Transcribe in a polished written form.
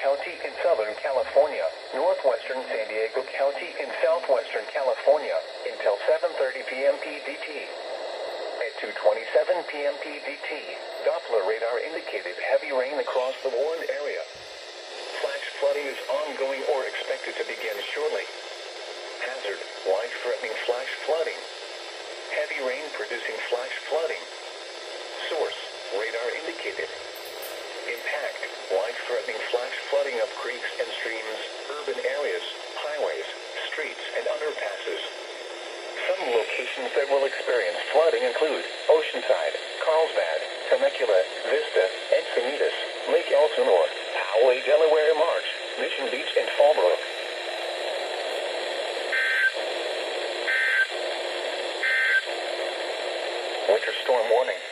County in Southern California, northwestern San Diego County in southwestern California, until 7:30 p.m. PDT. At 2:27 p.m. PDT, Doppler radar indicated heavy rain across the warned area. Flash flooding is ongoing or expected to begin shortly. Hazard, life-threatening flash flooding. Heavy rain producing flash flooding. Source, radar indicated. Impact, life-threatening flash flooding of creeks and streams, urban areas, highways, streets, and underpasses. Some locations that will experience flooding include Oceanside, Carlsbad, Temecula, Vista, Encinitas, Lake Elsinore, Poway, Delaware, Marsh, Mission Beach, and Fallbrook. Winter storm warning.